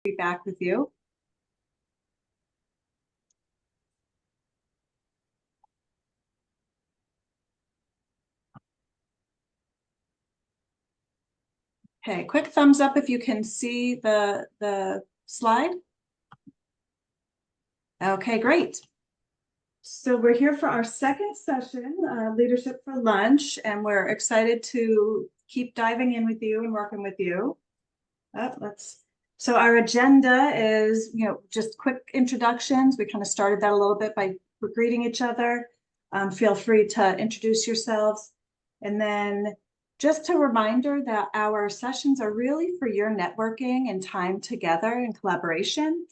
be back with you. Okay, quick thumbs up if you can see the slide. Okay, great. So we're here for our second session, Leadership for Lunch, and we're excited to keep diving in with you and working with you. So our agenda is, just quick introductions. We kind of started that a little bit by greeting each other. Feel free to introduce yourselves. And then just a reminder that our sessions are really for your networking and time together and collaboration.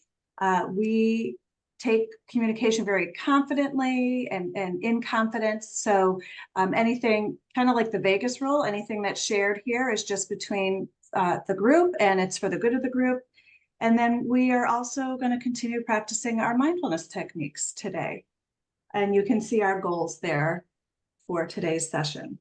We take communication very confidently and in confidence. So anything kind of like the Vegas rule, anything that's shared here is just between the group, and it's for the good of the group. And then we are also going to continue practicing our mindfulness techniques today. And you can see our goals there for today's session.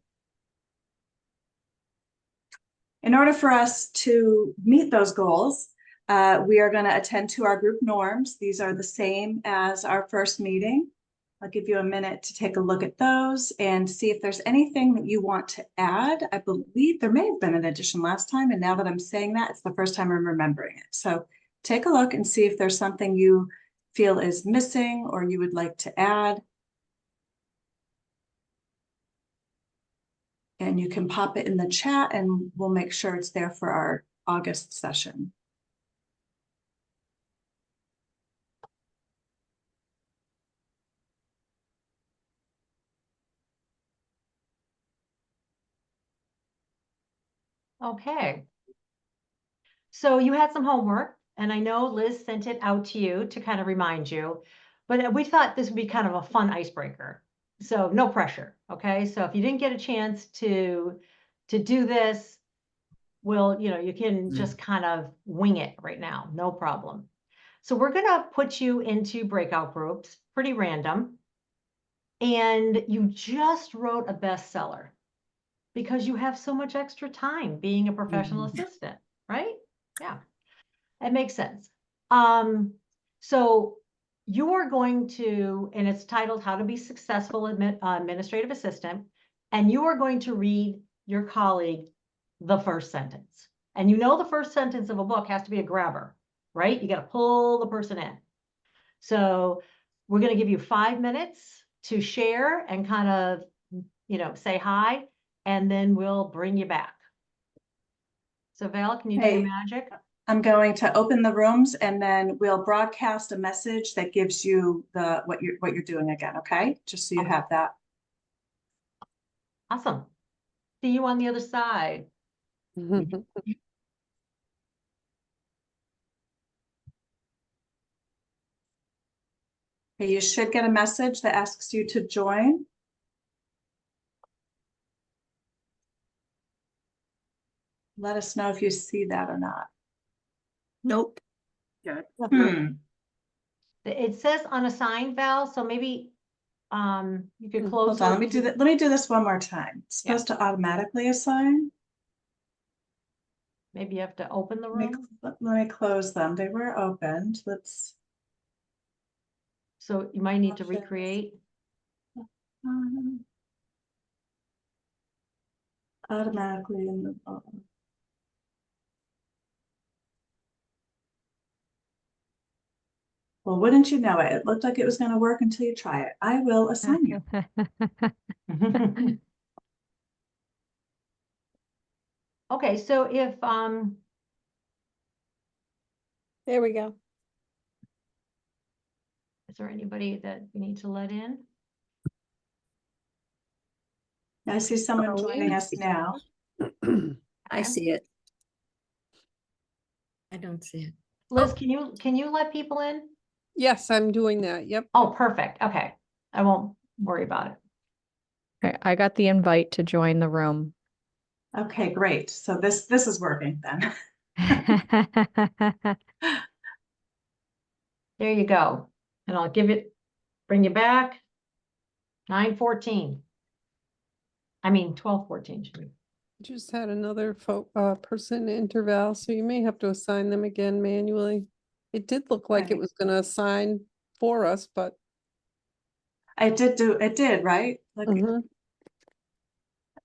In order for us to meet those goals, we are going to attend to our group norms. These are the same as our first meeting. I'll give you a minute to take a look at those and see if there's anything that you want to add. I believe there may have been an addition last time, and now that I'm saying that, it's the first time I'm remembering it. So take a look and see if there's something you feel is missing or you would like to add. And you can pop it in the chat and we'll make sure it's there for our August session. Okay. So you had some homework, and I know Liz sent it out to you to kind of remind you, but we thought this would be kind of a fun icebreaker. So no pressure, okay? So if you didn't get a chance to do this, well, you can just kind of wing it right now, no problem. So we're gonna put you into breakout groups, pretty random, and you just wrote a bestseller because you have so much extra time being a professional assistant, right? Yeah, it makes sense. So you are going to, and it's titled How to Be Successful Administrative Assistant, and you are going to read your colleague the first sentence. And the first sentence of a book has to be a grabber, right? You got to pull the person in. So we're going to give you 5 minutes to share and kind of, say hi, and then we'll bring you back. So Val, can you do your magic? I'm going to open the rooms and then we'll broadcast a message that gives you what you're doing again, okay? Just so you have that. Awesome. See you on the other side. Okay, you should get a message that asks you to join. Let us know if you see that or not. Nope. Yeah. It says unassigned, Val, so maybe you could close. Hold on, let me do that. Let me do this one more time. It's supposed to automatically assign. Maybe you have to open the room. Let me close them. They were opened. So you might need to recreate. Automatically in the bottom. Well, wouldn't you know it? It looked like it was going to work until you try it. I will assign you. Okay, so if there we go. Is there anybody that we need to let in? I see someone joining us now. I see it. I don't see it. Liz, can you let people in? Yes, I'm doing that. Yep. Oh, perfect. Okay. I won't worry about it. Okay, I got the invite to join the room. Okay, great. So this is working then. There you go. And I'll bring you back. 9:14. I mean 12:14 should be. Just had another person interval, so you may have to assign them again manually. It did look like it Okay. was gonna assign for us, but It did, right? Like, mhm.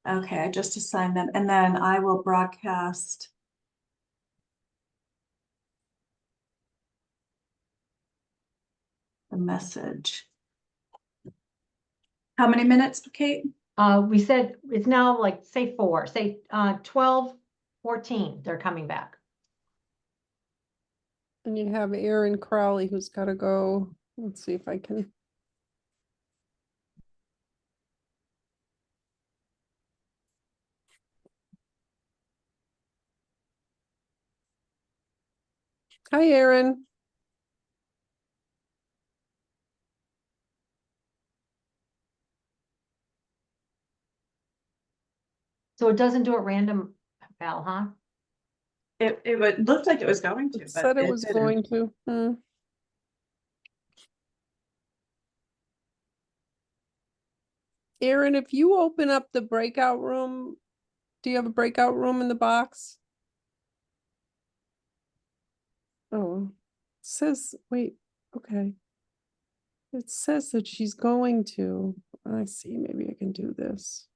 okay, I just assigned them and then I will broadcast. The message. How many minutes, Kate? We said it's now like, say 4, say 12, 14, they're coming back. And you have Aaron Crowley who's gotta go. Let's see if I can. Hi, Aaron. So it doesn't do it random, Val, huh? Looked like it was going to, It but said it it was didn't. going to. Aaron, if you open up the breakout room, do you have a breakout room in the box? Oh, it says, wait, okay. It says that she's going to. I see, maybe I can do this.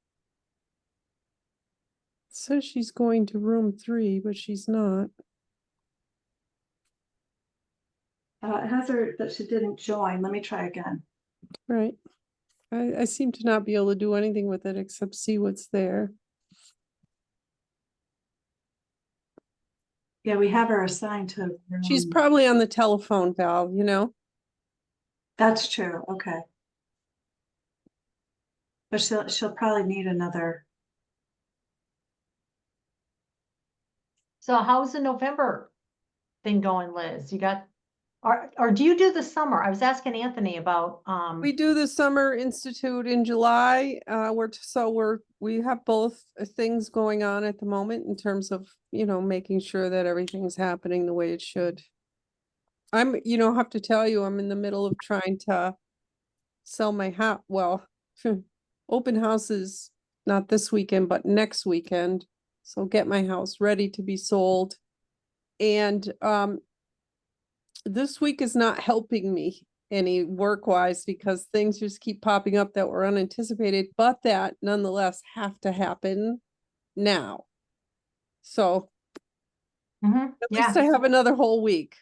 It says she's going to room 3, but she's not. It has her that she didn't join. Let me try again. Right. I seem to not be able to do anything with it except see what's there. Yeah, we have her assigned to. She's room- probably on the telephone, Val, you know? That's true. Okay. But she'll probably need another. So how's the November thing going, Liz? You got, or do you do the summer? I was asking Anthony about, We do the Summer Institute in July. We have both things going on at the moment in terms of, making sure that everything's happening the way it should. Have to tell you, I'm in the middle of trying to sell my house. Well, open houses, not this weekend, but next weekend. So get my house ready to be sold. And this week is not helping me any work-wise because things just keep popping up that were unanticipated, but that nonetheless have to happen now. So at yeah, least I have another whole week.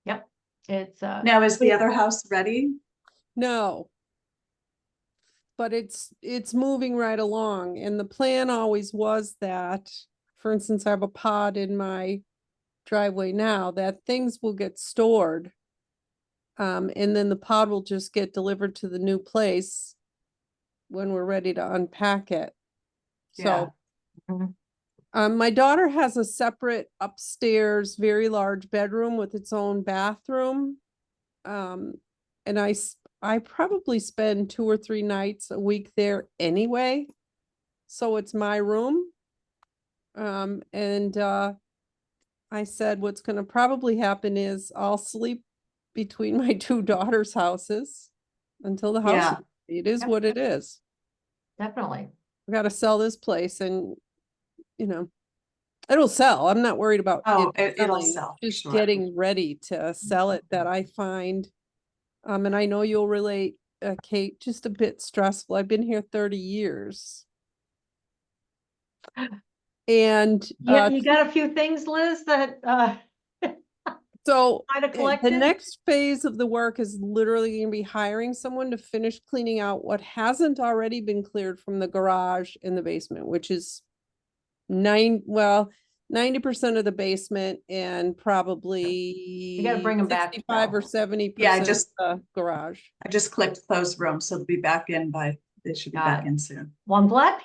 yep. It's, Now, is the other house ready? No. But it's moving right along. And the plan always was that, for instance, I have a pod in my driveway now, that things will get stored. And then the pod will just get delivered to the new place when we're ready to unpack it. Yeah. So, Mhm. my daughter has a separate upstairs, very large bedroom with its own bathroom. And I probably spend 2 or 3 nights a week there anyway. So it's my room. And I said, what's gonna probably happen is I'll sleep between my 2 daughters' houses until the house, Yeah. it is Yep. what it is. Definitely. I gotta sell this place and, it'll sell. I'm not worried about Oh, it it'll selling, sell, for just sure. getting ready to sell it that I find. And I know you'll relate, Kate, just a bit stressful. I've been here 30 years. And Yeah, you got a few things, Liz, that, so kind of the collected? next phase of the work is literally going to be hiring someone to finish cleaning out what hasn't already been cleared from the garage in the basement, which is 90% of the basement and probably bring 'em back, 65 or Val. 70% Yeah, I just- the garage. I just clicked close room, so they'll be back in they should be Got back it. in soon. Well, I'm glad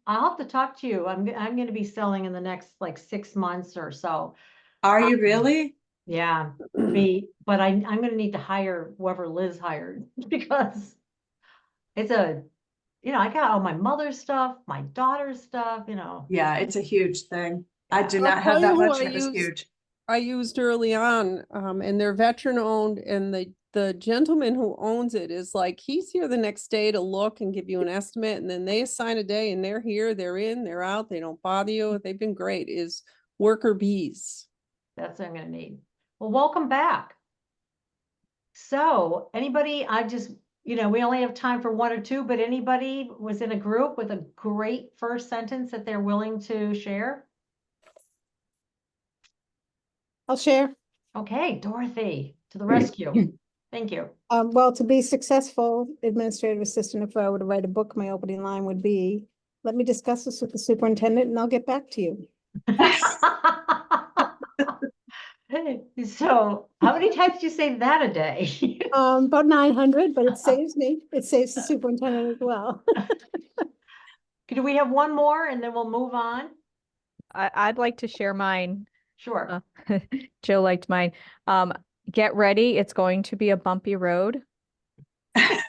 I'll have to talk to you. I'm gonna be selling in the next like 6 months or so. Are you really? Yeah, but I'm gonna need to hire whoever Liz hired because it's I got all my mother's stuff, my daughter's stuff, Yeah, it's a huge thing. I Yeah. do I'll not tell have that you who much I and it was used. huge. I used early on, and they're veteran owned and the gentleman who owns it is like, he's here the next day to look and give you an estimate, and then they assign a day and they're here, they're in, they're out, they don't bother you. They've been great, is worker bees. That's what I'm gonna need. Well, welcome back. So anybody, we only have time for one or two, but anybody was in a group with a great first sentence that they're willing to share? I'll share. Okay, Dorothy, to the rescue. Thank you. Well, to be successful administrative assistant, if I were to write a book, my opening line would be, let me discuss this with the superintendent and I'll get back to you. So how many times do you say that a day? About 900, but it saves me. It saves the superintendent as well. Do we have one more and then we'll move on? I'd like to share mine. Sure. Joe liked mine. Get ready. It's going to be a bumpy road.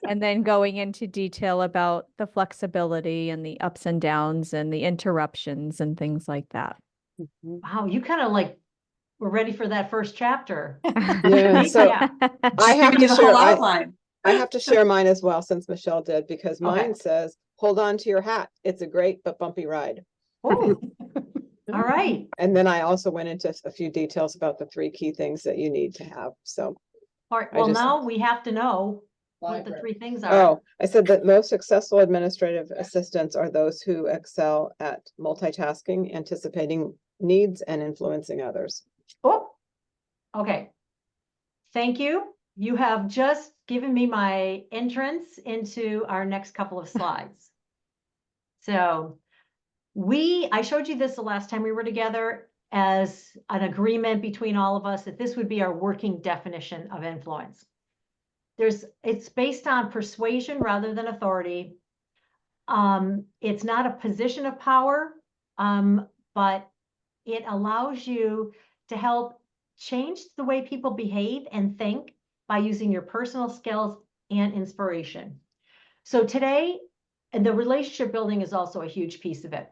And then going into detail about the flexibility and the ups and downs and the interruptions and things like that. Wow, you kind of like were ready for that first chapter. Yeah, so Yeah. I have Giving you to the whole share, outline. I have to share mine as well, since Michelle did, because Okay. mine says, hold on to your hat. It's a great but bumpy ride. Oh, all right. And then I also went into a few details about the 3 key things that you need to have. So, All right. I Well, just- now we have to know what the 3 things are. oh, I said that most successful administrative assistants are those who excel at multitasking, anticipating needs, and influencing others. Oh, okay. Thank you. You have just given me my entrance into our next couple of slides. So I showed you this the last time we were together as an agreement between all of us that this would be our working definition of influence. It's based on persuasion rather than authority. It's not a position of power, but it allows you to help change the way people behave and think by using your personal skills and inspiration. So today, and the relationship building is also a huge piece of it.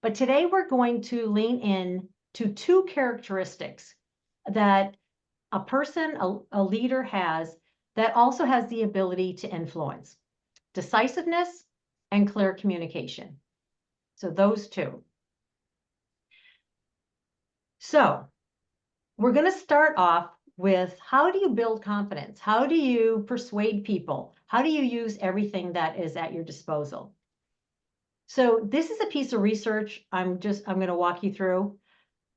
But today we're going to lean in to 2 characteristics that a person, a leader has that also has the ability to influence: decisiveness and clear communication. So those 2. So we're going to start off with, how do you build confidence? How do you persuade people? How do you use everything that is at your disposal? So this is a piece of research I'm going to walk you through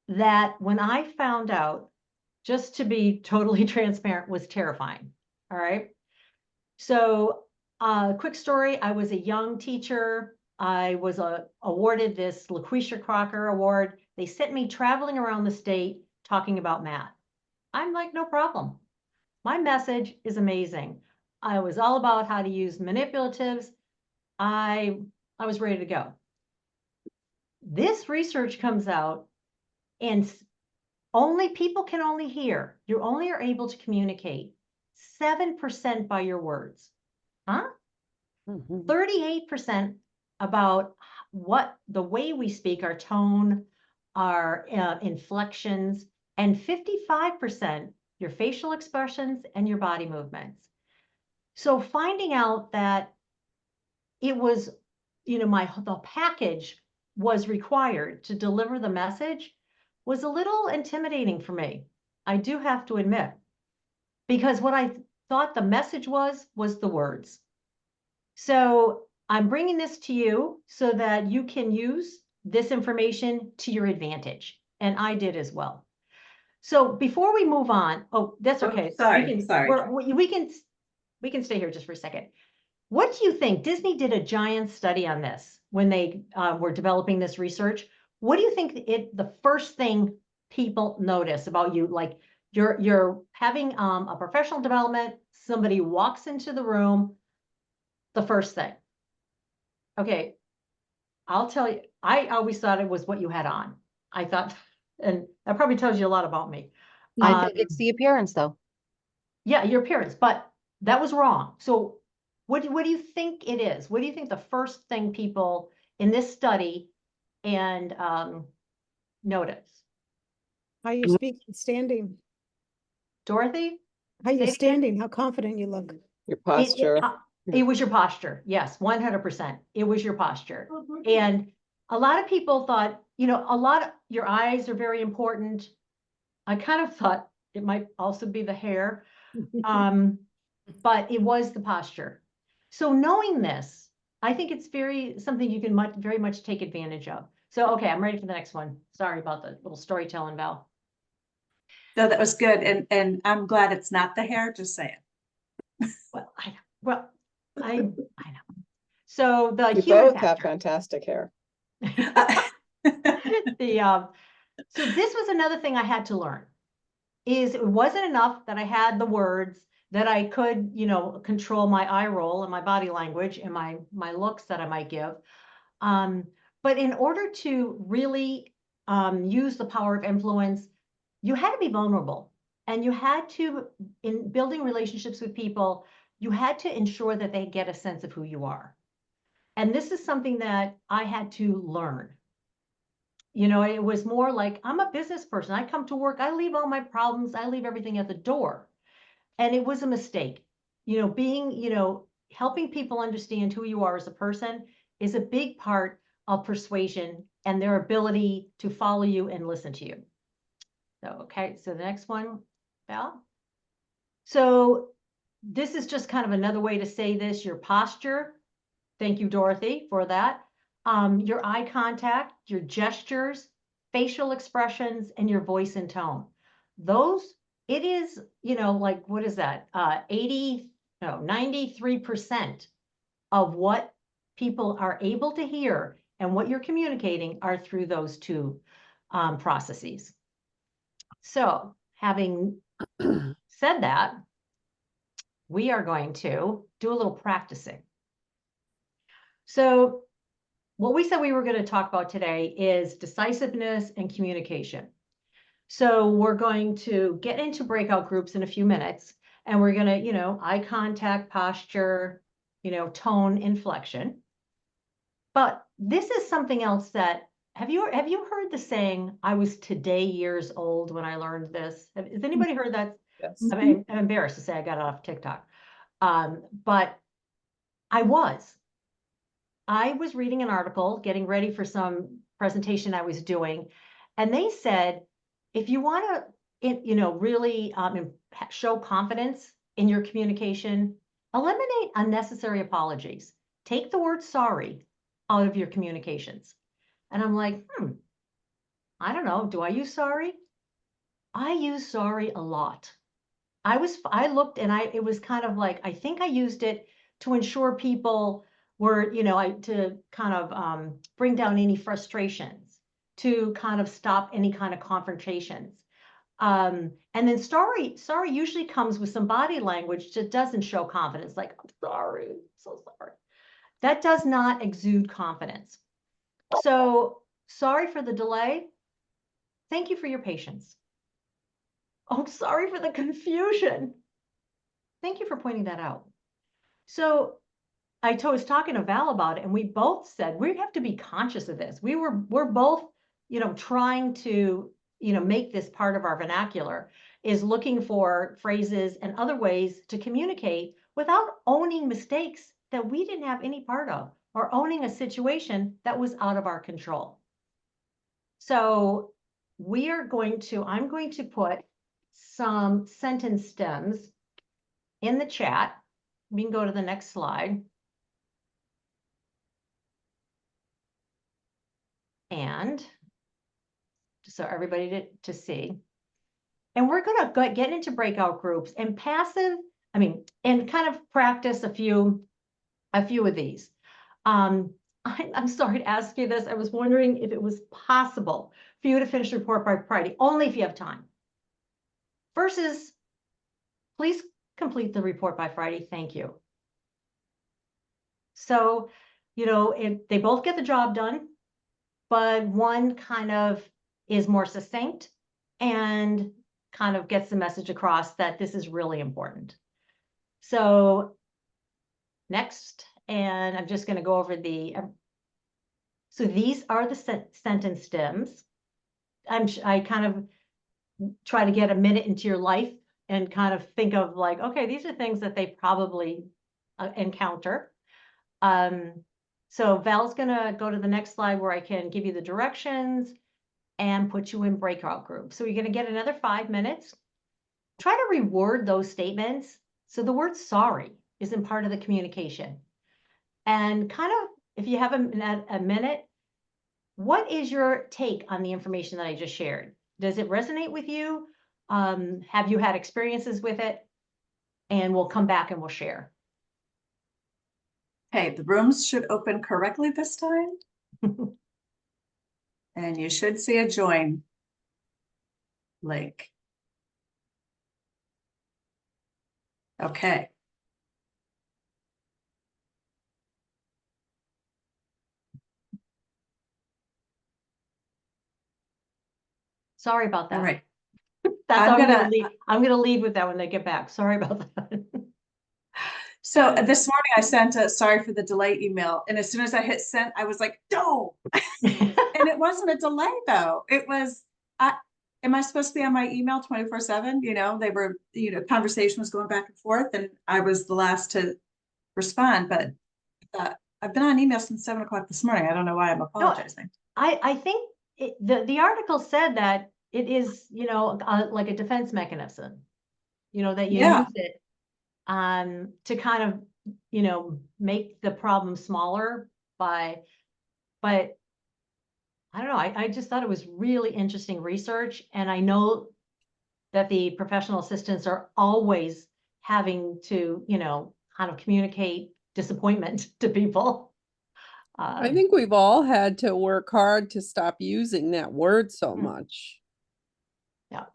that, when I found out, just to be totally transparent, was terrifying. All right. So quick story. I was a young teacher. I was awarded this LaQuisha Crocker Award. They sent me traveling around the state talking about math. I'm like, no problem. My message is amazing. I was all about how to use manipulatives. I was ready to go. This research comes out, and people can only hear. You only are able to communicate 7% by your words. Huh? 38% about what the way we speak, our tone, our inflections, and 55% your facial expressions and your body movements. So finding out that it was, the package was required to deliver the message was a little intimidating for me. I do have to admit, because what I thought the message was the words. So I'm bringing this to you so that you can use this information to your advantage. And I did as well. So before we move on, that's okay. Sorry. We can stay here just for a second. What do you think? Disney did a giant study on this when they were developing this research. What do you think the first thing people notice about you? Like you're having a professional development, somebody walks into the room, the first thing. Okay, I'll tell you, I always thought it was what you had on. I thought, and that probably tells you a lot about me. I think it's the appearance, though. Yeah, your appearance, but that was wrong. So what do you think it is? What do you think the first thing people in this study and notice? How you speak and standing. Dorothy? How Say you're it again. standing, how confident you look. Your It- posture. It was your posture. Yes, 100%. It was your posture. And a lot of people thought, your eyes are very important. I kind of thought it might also be the hair. But it was the posture. So knowing this, I think it's something you can very much take advantage of. So, okay, I'm ready for the next one. Sorry about the little storytelling, Val. No, that was good. And I'm glad it's not the hair, just saying. I know. So the You human both have factor. fantastic hair. So this was another thing I had to learn, is it wasn't enough that I had the words, that I could, control my eye roll and my body language and my looks that I might give. But in order to really use the power of influence, you had to be vulnerable, and you had to, in building relationships with people, you had to ensure that they get a sense of who you are. And this is something that I had to learn. It was more like, I'm a business person. I come to work, I leave all my problems, I leave everything at the door. And it was a mistake. Helping people understand who you are as a person is a big part of persuasion and their ability to follow you and listen to you. So the next one, Val. So this is just kind of another way to say this, your posture. Thank you, Dorothy, for that. Your eye contact, your gestures, facial expressions, and your voice and tone. It is, what is that? 93% of what people are able to hear and what you're communicating are through those two processes. So having said that, we are going to do a little practicing. So what we said we were going to talk about today is decisiveness and communication. So we're going to get into breakout groups in a few minutes, and we're going to, eye contact, posture, tone, inflection. But this is something else that, have you heard the saying, I was today years old when I learned this? Has anybody heard that? Yes. I mean, I'm embarrassed to say I got it off TikTok. But I was reading an article, getting ready for some presentation I was doing, and they said, if you want to, really show confidence in your communication, eliminate unnecessary apologies. Take the word sorry out of your communications. And I'm like, I don't know. Do I use sorry? I use sorry a lot. I looked and it was kind of like, I think I used it to ensure people were, to kind of bring down any frustrations, to kind of stop any kind of confrontations. And then sorry usually comes with some body language that doesn't show confidence, like, I'm sorry, so sorry. That does not exude confidence. So sorry for the delay. Thank you for your patience. Oh, sorry for the confusion. Thank you for pointing that out. So I was talking to Val about it, and we both said we have to be conscious of this. We're both, trying to, make this part of our vernacular, is looking for phrases and other ways to communicate without owning mistakes that we didn't have any part of, or owning a situation that was out of our control. So I'm going to put some sentence stems in the chat. We can go to the next slide. And so everybody to see. And we're going to get into breakout groups and and kind of practice a few of these. I'm sorry to ask you this. I was wondering if it was possible for you to finish the report by Friday, only if you have time. Versus, please complete the report by Friday. Thank you. So, they both get the job done, but one kind of is more succinct and kind of gets the message across that this is really important. So next, and I'm just going to go over so these are the sentence stems. I kind of try to get a minute into your life and kind of think of like, okay, these are things that they probably encounter. So Val's gonna go to the next slide where I can give you the directions and put you in breakout groups. So you're gonna get another 5 minutes. Try to reword those statements. So the word sorry isn't part of the communication. And kind of, if you have a minute, what is your take on the information that I just shared? Does it resonate with you? Have you had experiences with it? And we'll come back and we'll share. Okay, the rooms should open correctly this time. And you should see a join link. Okay. Sorry about All that. right. That's I'm how gonna- I'm gonna lead with that when they get back. Sorry about that. So this morning I sent a sorry for the delay email, and as soon as I hit send, I was like, no. And it wasn't a delay though. It was, am I supposed to be on my email 24/7? You know, they were, conversation was going back and forth, and I was the last to respond, but I've been on email since 7 o'clock this morning. I don't know why I'm apologizing. I think the article said that it is, like a defense mechanism, that you Yeah. use it to kind of, make the problem smaller but I don't know. I just thought it was really interesting research. And I know that the professional assistants are always having to, kind of communicate disappointment to people. I think we've all had to work hard to stop using that word so Hmm. much. Yeah.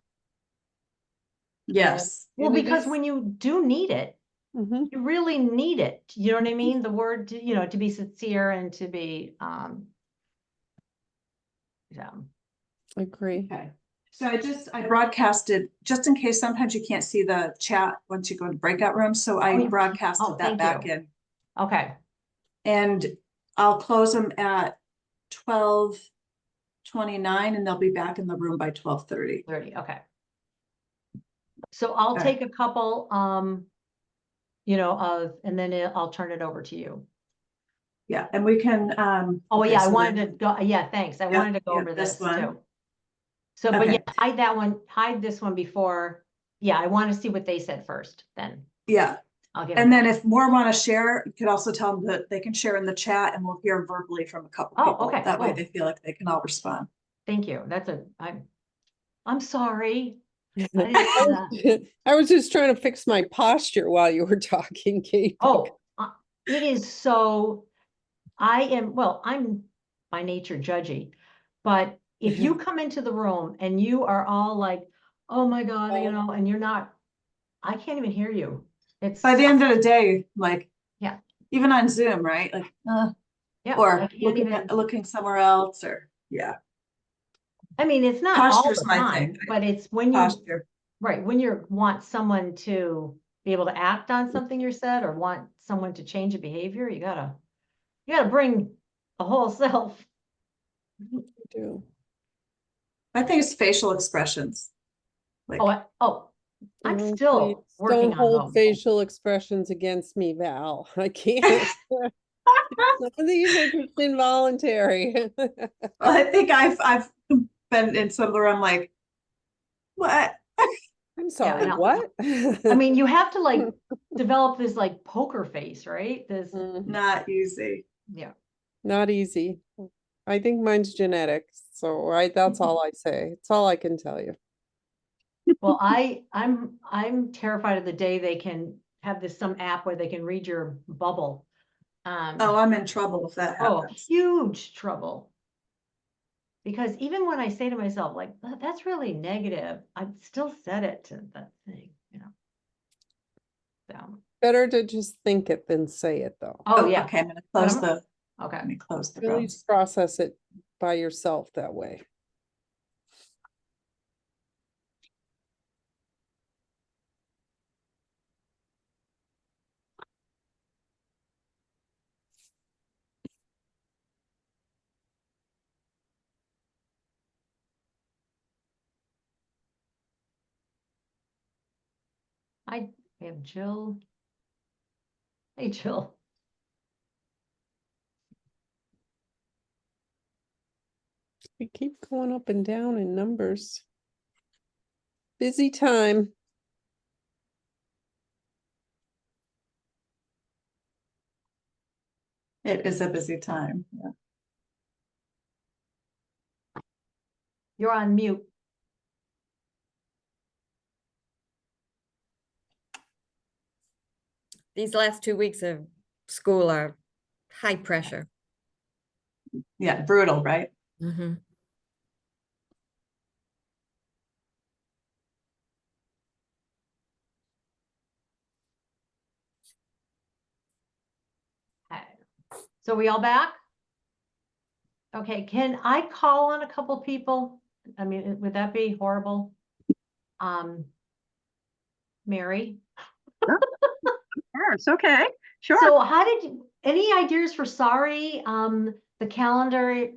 Yes. Well, And it because is- when you do need it, Mhm. you really need it. You know what I mean? The word, to be sincere and to be, yeah. Agree. Okay. So I broadcasted, just in case sometimes you can't see the chat once you go to breakout rooms. So I Oh, broadcasted that thank back you. in. Okay. And I'll close them at 12:29, and they'll be back in the room by 12:30. 30. Okay. So I'll Okay. take a couple, and then I'll turn it over to you. Yeah, and we can, Oh, okay, yeah, I so wanted then- to go, yeah, thanks. I Yeah, wanted to go yeah, over this this one. too. So, but yeah, Okay. hide this one before. Yeah, I want to see what they said first, then Yeah, I'll give. and them- then if more want to share, you could also tell them that they can share in the chat, and we'll hear verbally from a couple Oh, people. okay, That way cool. they feel like they can all respond. Thank you. I'm sorry. I didn't know that. I was just trying to fix my posture while you were talking, Kate. Oh, it is so, I'm by nature judgy, but if you come into the room and you are all like, oh my God, and you're not, I can't even hear you. It's By the end of the day, like, Yeah. even on Zoom, right? Like, yeah, I or can't looking even, looking somewhere else, or yeah, I mean, it's not all Posture's the my time, thing. but it's when you, posture. right, when you want someone to be able to act on something you said, or want someone to change a behavior, you gotta bring a whole self. Do. I think it's facial expressions. Like, I'm Oh, still please, working don't on hold those. facial expressions against me, Val. I can't. Some of these are just involuntary. I think I've been in some where I'm like, what? I'm sorry, no. what? I mean, you have to like develop this like poker face, right? This, Mm, Not easy. yeah. not easy. I think mine's genetics, so that's all I say. It's all I can tell you. Well, I'm terrified of the day they can have some app where they can read your bubble. Oh, I'm in trouble if that happens. Huge trouble. Because even when I say to myself, like, that's really negative, I still said it to that thing, So, Better to just think it than say it, though. oh yeah, Okay, I'm gonna close But let okay. me close the At room. least process it by yourself that way. We have Jill. Hey, Jill. We keep going up and down in numbers. Busy time. It is a busy time. Yeah. You're on mute. These last 2 weeks of school are high pressure. Yeah, brutal, right? Mhm. Okay. So we all back? Okay, can I call on a couple people? I mean, would that be horrible? Mary? Sure, it's okay. Sure. So how did you, any ideas for sorry? The calendar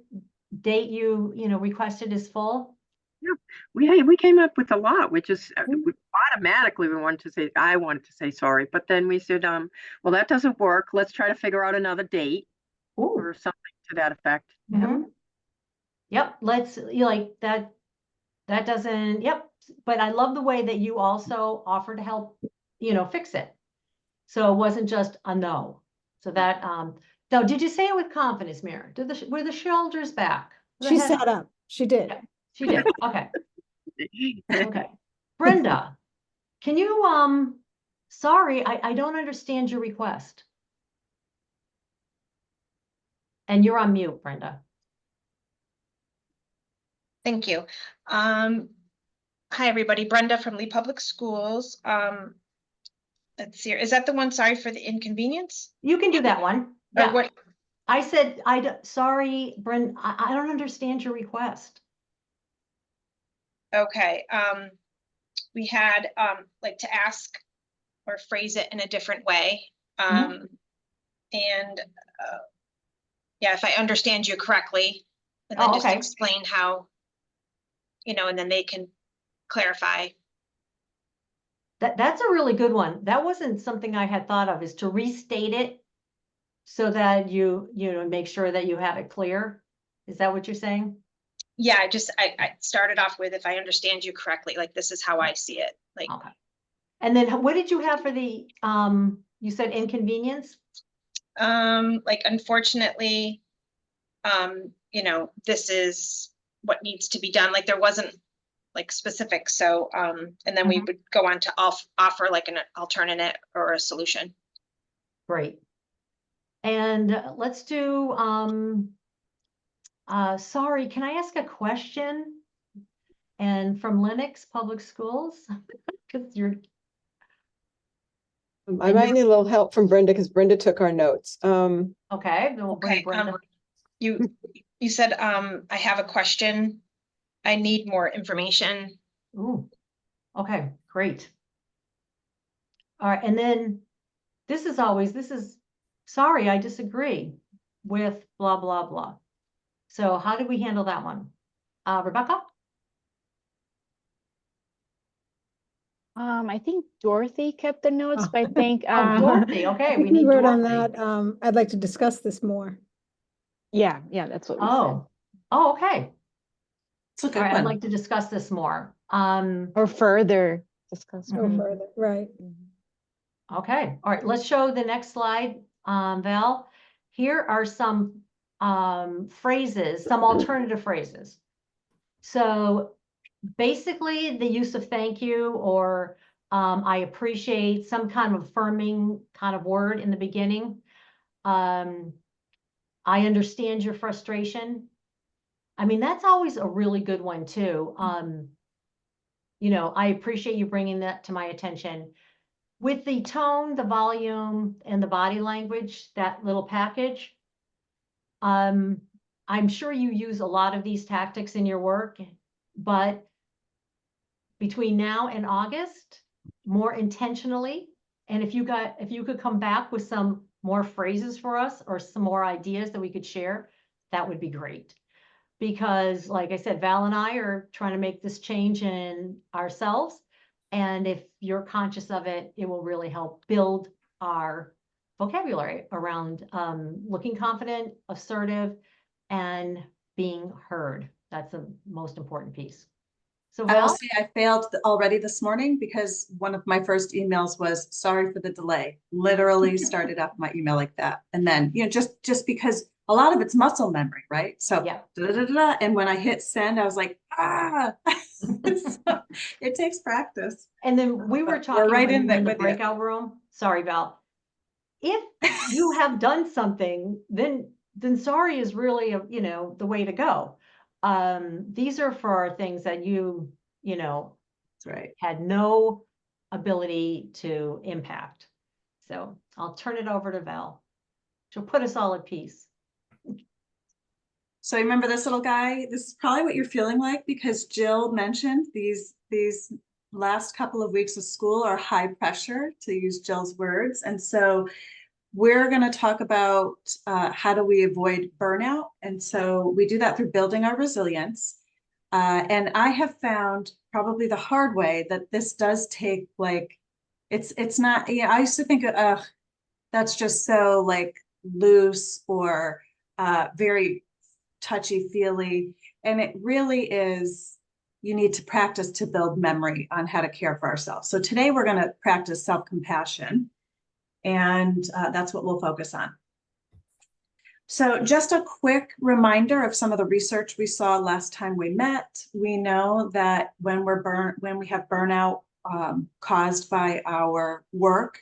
date you requested is full? We came up with a lot, which is automatically I wanted to say sorry, but then we said, well, that doesn't work. Let's try to figure out another date Ooh. or something to that effect. Yep. Mhm. Yep, let's, like that, that doesn't, yep. But I love the way that you also offered to help, fix it. So it wasn't just a no. So that, now, did you say it with confidence, Mary? Were the shoulders back? The She head sat up. She did. Yeah. She did, okay, okay. Brenda, can you, sorry, I don't understand your request. And you're on mute, Brenda. Thank you. Hi, everybody. Brenda from Lee Public Schools. Let's see, is that the one, sorry for the inconvenience? You can do that one. Or Yeah, what? I said, sorry, Brenda, I don't understand your request. Okay, we had, like to ask or phrase it in a different way. And, yeah, if I understand you correctly, and then Oh, just okay. explain how, and then they can clarify. That's a really good one. That wasn't something I had thought of, is to restate it so that you make sure that you have it clear. Is that what you're saying? Yeah, I started off with, if I understand you correctly, like, this is how I see it, like, Okay. And then what did you have for the, you said inconvenience? like, unfortunately, this is what needs to be done. Like, there wasn't like specific. So, and then we would go on to offer like an alternative or a solution. Great. And let's do, sorry, can I ask a question? And from Lennox Public Schools, because you're. I might need a little help from Brenda because Brenda took our notes. Okay, then we'll bring Okay, Brenda. you said, I have a question. I need more information. Ooh, okay, great. All right, and then this is, sorry, I disagree with blah, blah, blah. So how did we handle that one? Rebecca? I think Dorothy kept the notes, but I think, Oh, Dorothy, okay, I we think we need wrote on Dorothy. that, I'd like to discuss this more. yeah, that's what we said. Oh, okay. It's a All good right, I'd one. like to discuss this more. Or further discuss. Go further, right. Okay, all right, let's show the next slide, Val. Here are some phrases, some alternative phrases. So basically the use of thank you or I appreciate, some kind of affirming kind of word in the beginning. I understand your frustration. I mean, that's always a really good one too. I appreciate you bringing that to my attention. With the tone, the volume, and the body language, that little package, I'm sure you use a lot of these tactics in your work, but between now and August, more intentionally, and if you could come back with some more phrases for us or some more ideas that we could share, that would be great. Because like I said, Val and I are trying to make this change in ourselves, And if you're conscious of it, it will really help build our vocabulary around looking confident, assertive, and being heard. That's the most important piece. So I will Val, say I failed already this morning because one of my first emails was sorry for the delay. Literally started off my email like that. And then, just because a lot of it's muscle memory, right? So, Yeah. and when I hit send, I was like, So, it takes practice. and then we were But we're talking right when in we were there in the with you. breakout room. Sorry, Val. If you have done something, then sorry is really, the way to go. These are for things that That's right. had no ability to impact. So I'll turn it over to Val. She'll put us all at peace. So remember this little guy? This is probably what you're feeling like because Jill mentioned these last couple of weeks of school are high pressure, to use Jill's words. And so we're going to talk about how do we avoid burnout. And so we do that through building our resilience. And I have found probably the hard way that this does take it's not, I used to think, that's just so loose or very touchy-feely. And it really is, you need to practice to build memory on how to care for ourselves. So today we're going to practice self-compassion. And that's what we'll focus on. So just a quick reminder of some of the research we saw last time we met. We know that when we have burnout caused by our work,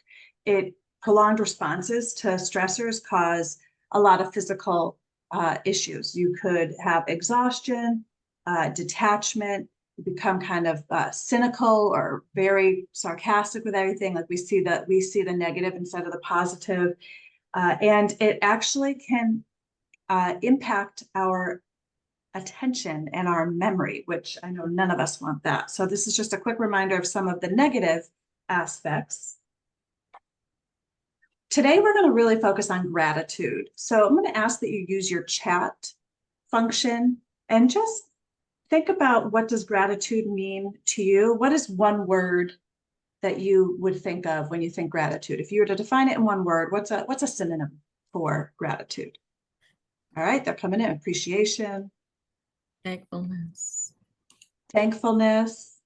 prolonged responses to stressors cause a lot of physical issues. You could have exhaustion, detachment, become kind of cynical or very sarcastic with everything. Like we see the negative instead of the positive. And it actually can impact our attention and our memory, which I know none of us want that. So this is just a quick reminder of some of the negative aspects. Today, we're going to really focus on gratitude. So I'm going to ask that you use your chat function and just think about, what does gratitude mean to you? What is one word that you would think of when you think gratitude? If you were to define it in one word, what's a synonym for gratitude? All right, they're coming in. Appreciation. Thankfulness. Thankfulness.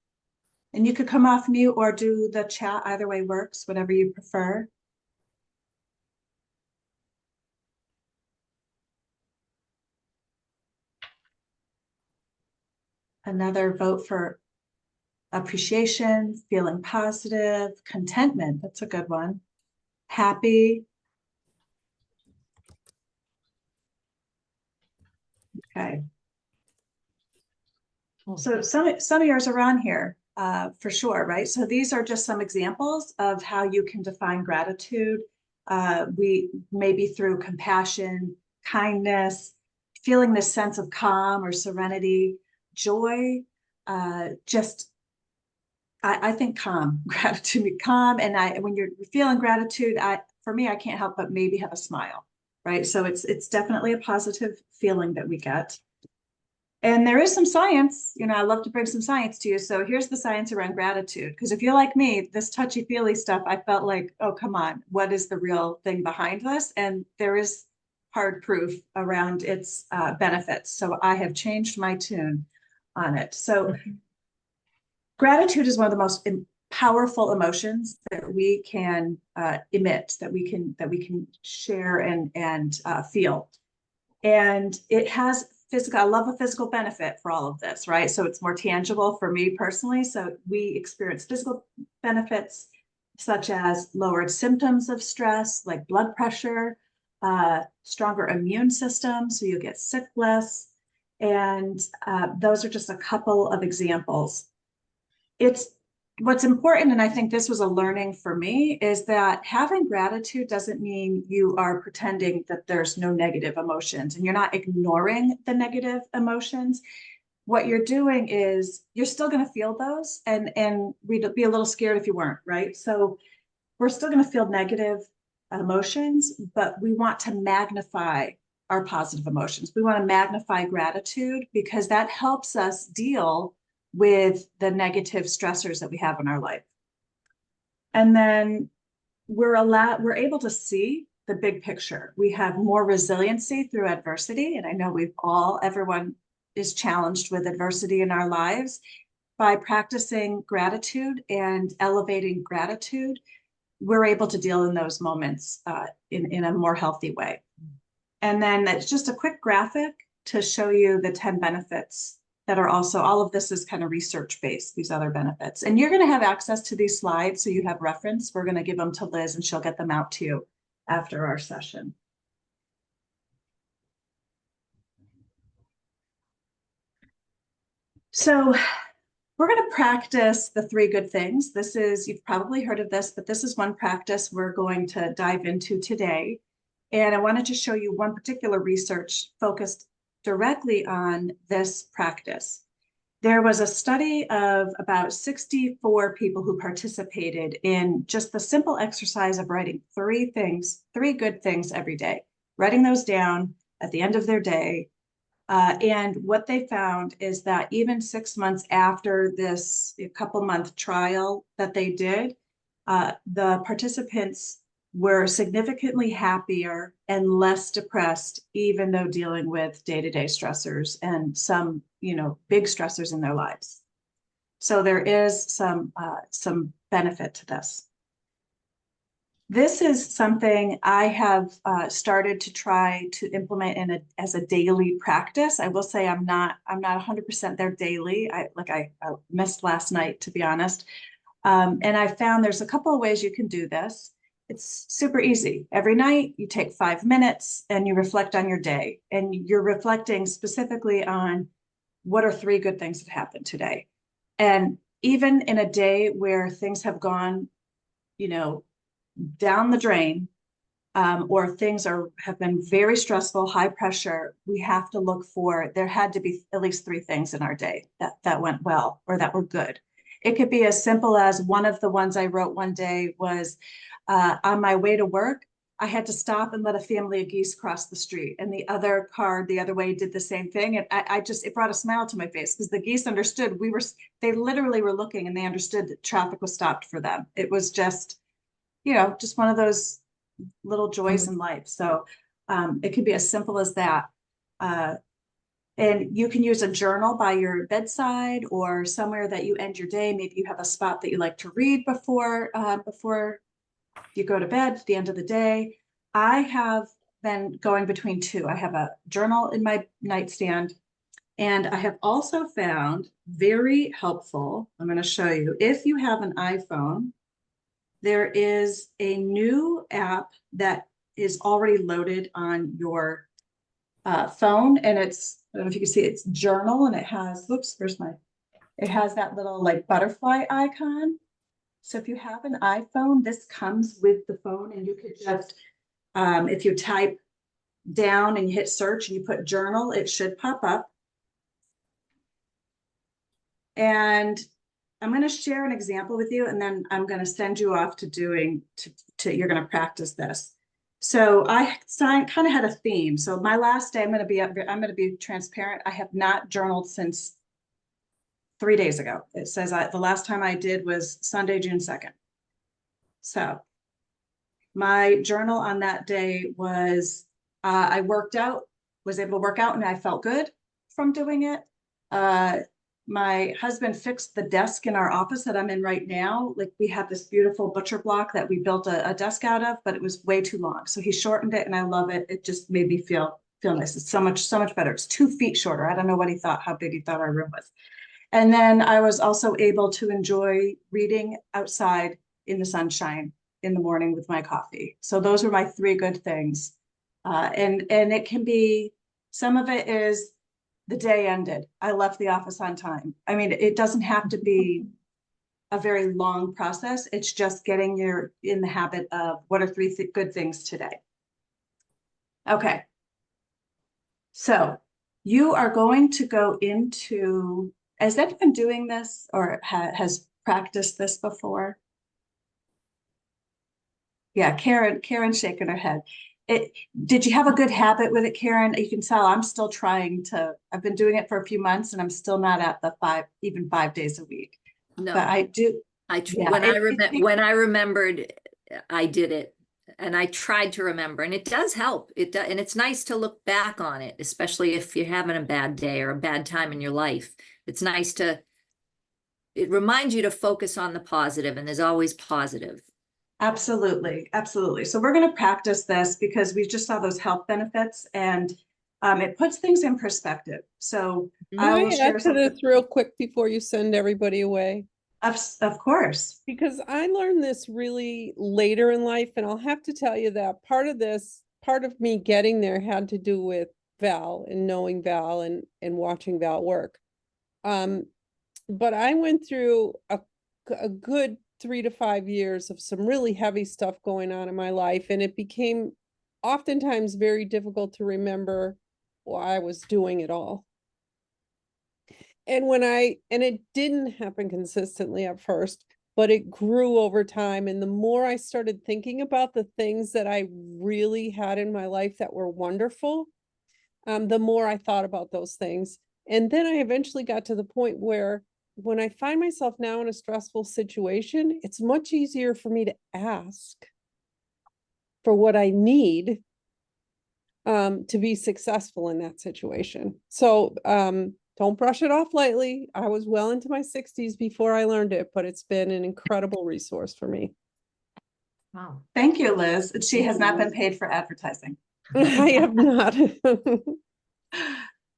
And you could come off mute or do the chat. Either way works, whatever you prefer. Another vote for appreciation, feeling positive, contentment. That's a good one. Happy. Okay. So some of yours are on here for sure, right? So these are just some examples of how you can define gratitude. We maybe through compassion, kindness, feeling this sense of calm or serenity, joy, I think calm, gratitude, calm. And when you're feeling gratitude, for me, I can't help but maybe have a smile, right? So it's definitely a positive feeling that we get. And there is some science, I love to bring some science to you. So here's the science around gratitude. Because if you're like me, this touchy-feely stuff, I felt like, oh, come on, what is the real thing behind this? And there is hard proof around its benefits. So I have changed my tune on it. So gratitude is one of the most powerful emotions that we can emit, that we can share and feel. And it has I love a physical benefit for all of this, right? So it's more tangible for me personally. So we experience physical benefits such as lowered symptoms of stress, like blood pressure, stronger immune system, so you get sick less. And those are just a couple of examples. What's important, and I think this was a learning for me, is that having gratitude doesn't mean you are pretending that there's no negative emotions and you're not ignoring the negative emotions. What you're doing is you're still going to feel those, and we'd be a little scared if you weren't, right? So we're still going to feel negative emotions, but we want to magnify our positive emotions. We want to magnify gratitude because that helps us deal with the negative stressors that we have in our life. And then we're able to see the big picture. We have more resiliency through adversity. And I know everyone is challenged with adversity in our lives. By practicing gratitude and elevating gratitude, we're able to deal in those moments in a more healthy way. And then it's just a quick graphic to show you the 10 benefits that are also, all of this is kind of research-based, these other benefits. And you're going to have access to these slides, so you have reference. We're going to give them to Liz, and she'll get them out to you after our session. So we're going to practice the 3 good things. This is, you've probably heard of this, but this is one practice we're going to dive into today. And I wanted to show you one particular research focused directly on this practice. There was a study of about 64 people who participated in just the simple exercise of writing 3 good things every day, writing those down at the end of their day. And what they found is that even 6 months after this couple-month trial that they did, the participants were significantly happier and less depressed, even though dealing with day-to-day stressors and some, big stressors in their lives. So there is some benefit to this. This is something I have started to try to implement as a daily practice. I will say I'm not 100% there daily. I missed last night, to be honest. And I found there's a couple of ways you can do this. It's super easy. Every night you take 5 minutes and you reflect on your day, and you're reflecting specifically on what are 3 good things that happened today. And even in a day where things have gone, down the drain, or things have been very stressful, high pressure, we have to look for, there had to be at least 3 things in our day that went well or that were good. It could be as simple as, one of the ones I wrote one day was, on my way to work, I had to stop and let a family of geese cross the street. And the other car the other way did the same thing. And it brought a smile to my face, because the geese understood they literally were looking, and they understood that traffic was stopped for them. It was just, just one of those little joys in life. So it could be as simple as that. And you can use a journal by your bedside or somewhere that you end your day. Maybe you have a spot that you like to read before you go to bed at the end of the day. I have been going between 2. I have a journal in my nightstand, and I have also found very helpful, I'm going to show you, if you have an iPhone, there is a new app that is already loaded on your phone, and I don't know if you can see, it's Journal, and it has, it has that little butterfly icon. So if you have an iPhone, this comes with the phone, and you could just, if you type down and you hit search and you put journal, it should pop up. And I'm going to share an example with you, and then I'm going to send you off to you're going to practice this. So I kind of had a theme. So my last day, I'm going to be transparent. I have not journaled since 3 days ago. It says the last time I did was Sunday, June 2nd. So my journal on that day was, I worked out, was able to work out, and I felt good from doing it. My husband fixed the desk in our office that I'm in right now. We have this beautiful butcher block that we built a desk out of, but it was way too long. So he shortened it, and I love it. It just made me feel nice. It's so much better. It's 2 feet shorter. I don't know how big he thought our room was. And then I was also able to enjoy reading outside in the sunshine in the morning with my coffee. So those were my 3 good things. And it can be, some of it is the day ended. I left the office on time. I mean, it doesn't have to be a very long process. It's just getting in the habit of, what are 3 good things today? Okay. So you are going to go into, has anyone doing this or has practiced this before? Yeah, Karen's shaking her head. Did you have a good habit with it, Karen? You can tell I'm still trying to, I've been doing it for a few months and I'm still not at the even 5 days a week. No, But I do, yeah, when I remembered, I did it. And I tried to remember, and it does help. And it's nice to look back on it, especially if you're having a bad day or a bad time in your life. It's nice it reminds you to focus on the positive, and there's always positive. absolutely, absolutely. So we're going to practice this because we just saw those health benefits, and it puts things in perspective. So Can I will I share add to this real quick before you send everybody away? Of course. Because I learned this really later in life, and I'll have to tell you that part of me getting there had to do with Val and knowing Val and watching Val work. But I went through a good 3 to 5 years of some really heavy stuff going on in my life, and it became oftentimes very difficult to remember why I was doing it all. And and it didn't happen consistently at first, but it grew over time. And the more I started thinking about the things that I really had in my life that were wonderful, the more I thought about those things. And then I eventually got to the point where when I find myself now in a stressful situation, it's much easier for me to ask for what I need to be successful in that situation. So, don't brush it off lightly. I was well into my 60s before I learned it, but it's been an incredible resource for me. Wow. Thank you, Liz. She has not been paid for advertising. I have not.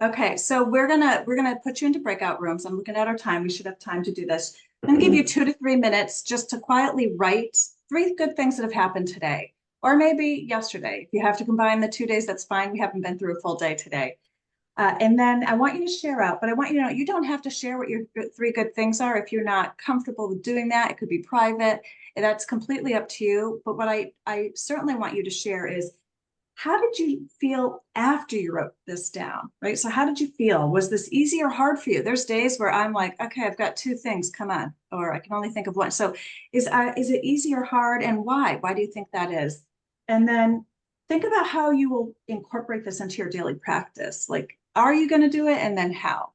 Okay, so we're gonna put you into breakout rooms. I'm looking at our time. We should have time to do this. I'm gonna give you 2 to 3 minutes just to quietly write 3 good things that have happened today, or maybe yesterday. If you have to combine the 2 days, that's fine. We haven't been through a full day today. And then I want you to share out, but I want you to know you don't have to share what your 3 good things are if you're not comfortable with doing that. It could be private, and that's completely up to you. But what I certainly want you to share is, how did you feel after you wrote this down, right? So how did you feel? Was this easy or hard for you? There's days where I'm like, okay, I've got 2 things, come on, or I can only think of one. So is it easy or hard, and why? Why do you think that is? And then think about how you will incorporate this into your daily practice. Like, are you going to do it, and then how?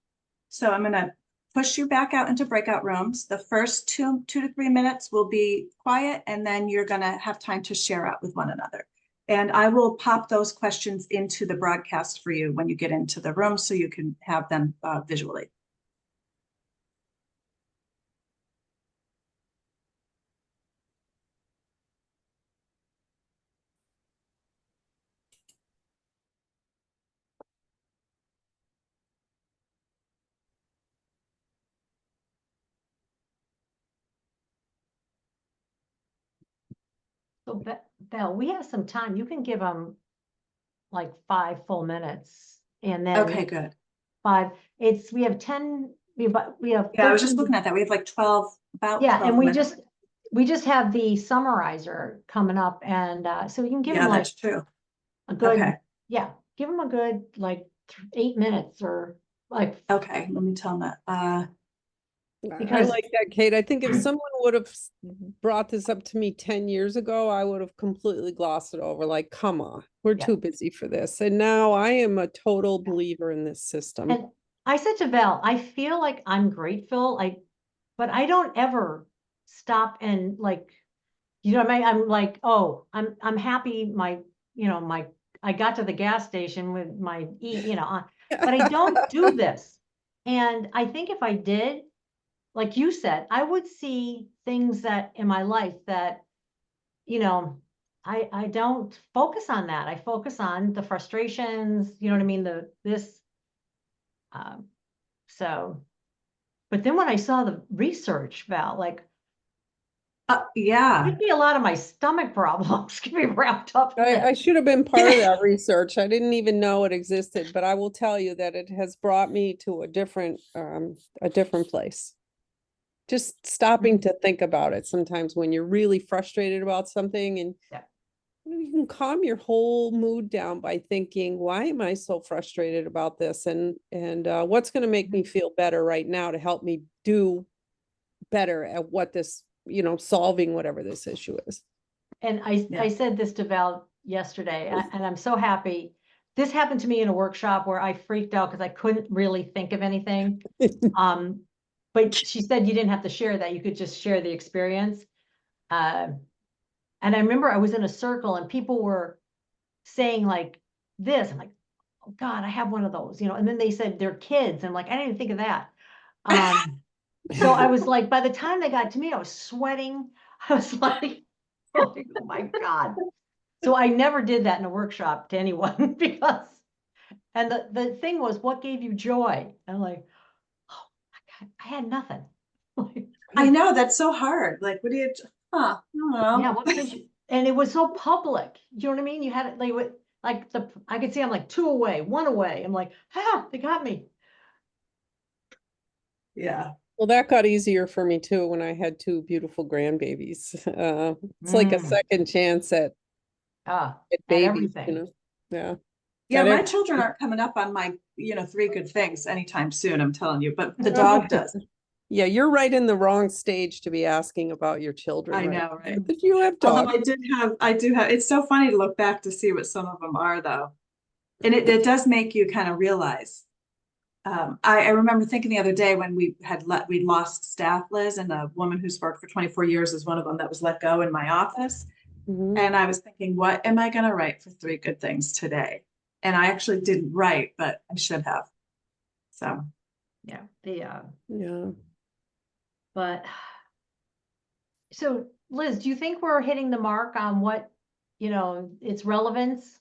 So I'm going to push you back out into breakout rooms. The first 2 to 3 minutes will be quiet, and then you're going to have time to share out with one another. And I will pop those questions into the broadcast for you when you get into the room so you can have them visually. So Val, we have some time. You can give them like 5 full minutes, and then Okay, good. 5. We have 10. We have. Yeah, I was just 13 looking at that. We have like 12, about Yeah, 12 and we minutes. just have the summarizer coming up, and so we can give Yeah, them like that's true. a good, Okay. yeah, give them a good like 8 minutes or like. Okay, let me tell them that. I Because- like that, Kate. I think if someone would have brought this up to me 10 years ago, I would have completely glossed it over. Like, come on, we're Yeah. too busy for this. And now I am a total believer in this system. And I said to Val, I feel like I'm grateful, but I don't ever stop and like, you know what I mean? I'm like, oh, I'm happy I got to the gas station with my but I don't do this. And I think if I did, like you said, I would see things that in my life that, I don't focus on that. I focus on the frustrations, you know what I mean? So, but then when I saw the research, Val, like, Yeah. could be a lot of my stomach problems could be wrapped up in I it. should have been part of that research. I didn't even know it existed, but I will tell you that it has brought me to a different place. Just stopping to think about it sometimes when you're really frustrated about something, and Yeah. you can calm your whole mood down by thinking, why am I so frustrated about this? And what's going to make me feel better right now to help me do better at what this, solving whatever this issue is. And I said this to Val yesterday, and I'm so happy. This happened to me in a workshop where I freaked out because I couldn't really think of anything. But she said you didn't have to share that, you could just share the experience. And I remember I was in a circle and people were saying like this, I'm like, oh God, I have one of those, you know, and then they said they're kids, and like, I didn't even think of that. So I was like, by the time they got to me, I was sweating. I was like, oh my God. So I never did that in a workshop to anyone because, and the thing was, what gave you joy? I'm like, oh my God, I had nothing. I know, that's so hard. Like, what do you, I don't know. Yeah, what gives you, and it was so public. You know what I mean? You had it like I could see I'm like 2 away, 1 away. I'm like, they got me. Yeah. Well, that got easier for me too when I had 2 beautiful grandbabies. It's like a second chance at babies, everything. you know? Yeah. Yeah, Got my every- children aren't coming up on my, 3 good things anytime soon, I'm telling you, but the dog does. Yeah, you're right in the wrong stage to be asking about your children. I right? know, right? Did you have Although dogs? I do have, it's so funny to look back to see what some of them are though. And it does make you kind of realize. I remember thinking the other day when we lost staff, Liz, and a woman who's worked for 24 years is one of them that was let go in my office. Mhm. And I was thinking, what am I going to write for 3 good things today? And I actually didn't write, but I should have. So. Yeah, Yeah. but so Liz, do you think we're hitting the mark on what, its relevance?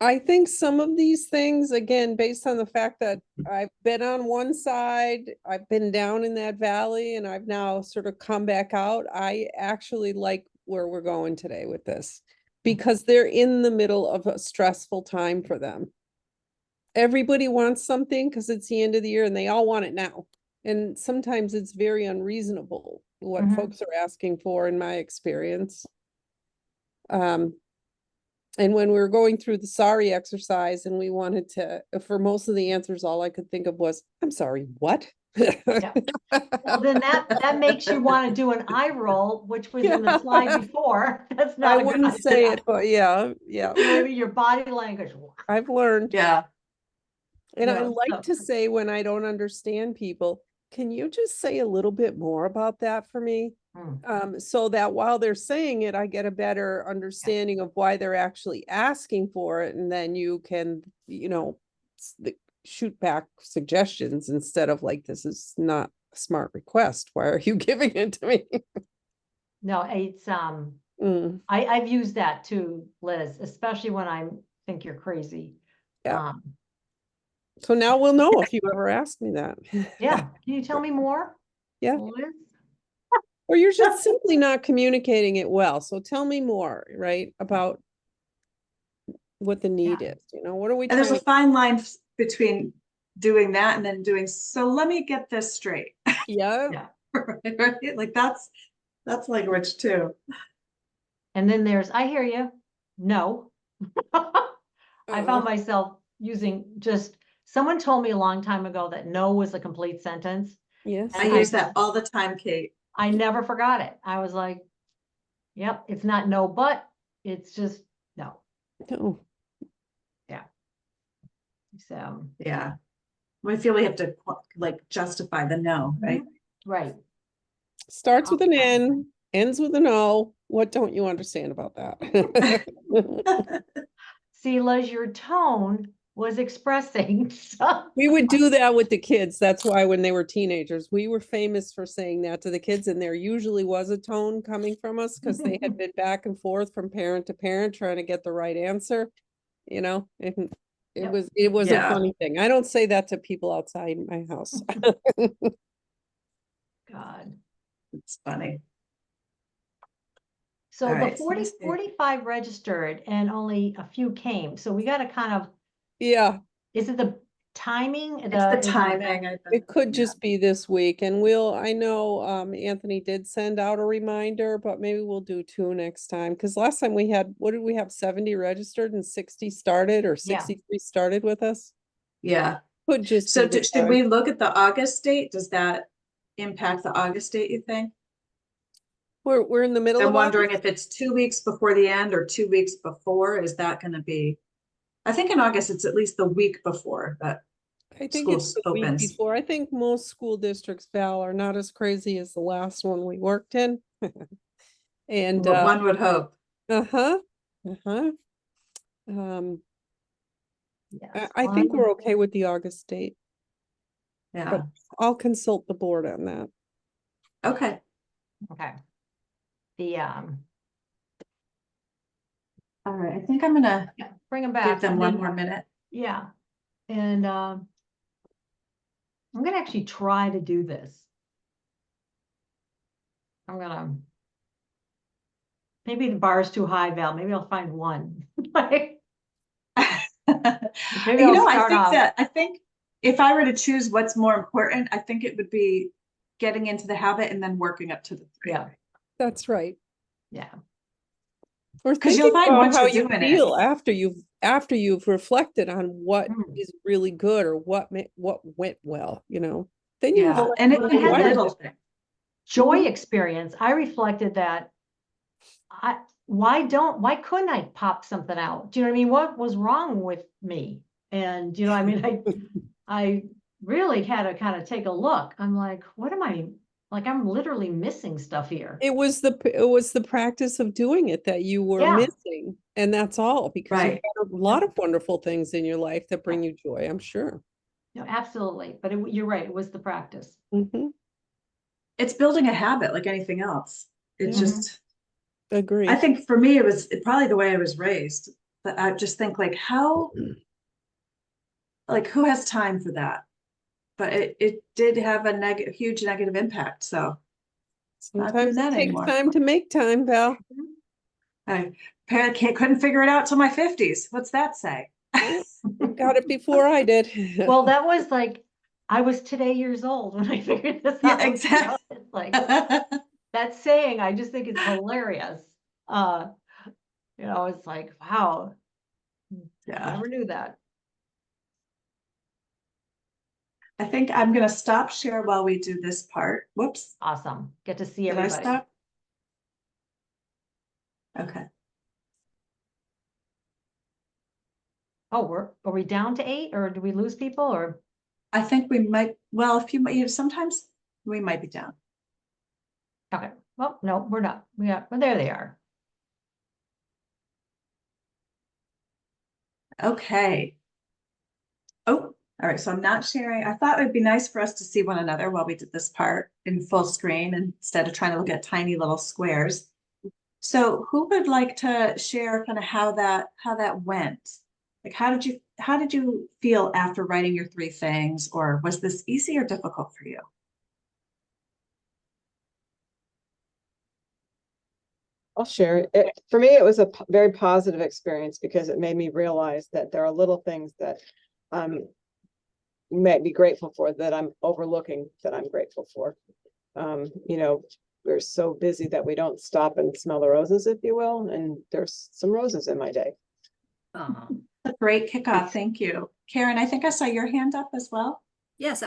I think some of these things, again, based on the fact that I've been on one side, I've been down in that valley, and I've now sort of come back out. I actually like where we're going today with this because they're in the middle of a stressful time for them. Everybody wants something because it's the end of the year and they all want it now. And sometimes it's very unreasonable what folks are asking for, in my experience. And when we were going through the sorry exercise and we wanted to, for most of the answers, all I could think of was, I'm sorry, what? Yeah. Well, then that makes you want to do an eye roll, which was in the slide before. That's not I a good wouldn't say idea. it, but yeah. You know what I mean? Your body language. I've learned. Yeah. And I Yeah, like to say when I don't understand people, can you just say a little bit more about that for me? So that while they're saying it, I get a better understanding of why they're actually asking for it. And then you can, shoot back suggestions instead of like, this is not a smart request. Why are you giving it to me? No, it's, I've used that too, Liz, especially when I think you're crazy. Yeah. So now we'll know if you ever ask me that. Yeah. Can you tell me more? Yeah. Liz? Or you're just simply not communicating it well. So tell me more, right, about what the need is. What are we And there's a trying? fine line between doing that and then doing, so let me get this straight. Yeah. Yeah. Right? Like that's language too. And then there's, I hear you. No. I found myself using someone told me a long time ago that no was a complete sentence. Yes. I use that all the time, Kate. I never forgot it. I was like, yep, it's not no, but it's just no. No. Yeah. So. Yeah. I feel we have to like justify the no, right? Right. Starts with an N, ends with an O. What don't you understand about that? See, Liz, your tone was expressing. We would do that with the kids. That's why when they were teenagers, we were famous for saying that to the kids. And there usually was a tone coming from us because they had been back and forth from parent to parent trying to get the right answer. And it was a funny thing. I don't say that to people outside my house. God. It's funny. So All the right, so 45 registered and only a few came. So we got to kind of, is it the timing? It's the timing. It could just be this week. And I know Anthony did send out a reminder, but maybe we'll do 2 next time. Because last time we had, what did we have? 70 registered and 60 started, or 63 started with us? Yeah. Could just So be should we look at the August date? Does that impact the August date, you think? We're in the middle I'm of wondering August. if it's 2 weeks before the end or 2 weeks before, is that gonna be? I think in August, it's at least the week before that I think school it's the week opens. before. I think most school districts, Val, are not as crazy as the last one we worked in. And, Well, one would hope. uh-huh, uh-huh. Um, Yes. I think we're okay with the August date, Yeah, but I'll consult the board on that. okay. Okay. The, All right, I think I'm gonna yeah, bring them back. give them and one then- more minute. Yeah, and I'm gonna actually try to do this. I'm gonna. Maybe the bar is too high, Val. Maybe I'll find one. Like, maybe You I'll know, I start think off. that, I think if I were to choose what's more important, I think it would be getting into the habit and then working up to the 3. Yeah, That's right. yeah, Or 'Cause you'll thinking find about once how you're you doing it- feel after you've reflected on what Mm. is really good or what went well, you know? Then you Yeah, have and it Well, I can had be that- little things. joy experience. I reflected that. Why couldn't I pop something out? Do you know what I mean? What was wrong with me? And you know, I mean, I really had to kind of take a look. I'm like, what am I, like, I'm literally missing stuff here. It was the practice of doing it that you were Yeah. missing, and that's all, because you've Right. got a lot of wonderful things in your life that bring you joy, I'm sure. No, absolutely. But you're right. It was the practice. Mhm. It's building a habit like anything else. It's Yeah. just, Agree. I think for me, it was probably the way I was raised. But I just think like like who has time for that? But it did have a huge negative impact, so not doing Sometimes it that takes anymore. time to make time, Val. I couldn't figure it out till my 50s. What's that say? You got it before I did. Well, that was like, I was today years old when I figured this Yeah, out. You know, exactly. It's like that saying, I just think it's hilarious. You know, it's like, wow, Yeah, never knew that. I think I'm gonna stop share while we do this part. Whoops, Awesome. Get to see did I everybody. stop? Okay. Oh, are we down to 8 or do we lose people or? I think we might, well, if you might, sometimes we might be down. Okay, well, no, we're not. Well, there they are. Okay. Oh, all right, so I'm not sharing. I thought it would be nice for us to see one another while we did this part in full screen instead of trying to look at tiny little squares. So who would like to share kind of how that went? Like how did you feel after writing your 3 things, or was this easy or difficult for you? I'll share it. For me, it was a very positive experience because it made me realize that there are little things that you might be grateful for that I'm overlooking that I'm grateful for. You know, we're so busy that we don't stop and smell the roses, if you will, and there's some roses in my day. A great kickoff, thank you. Karen, I think I saw your hand up as well. Yes,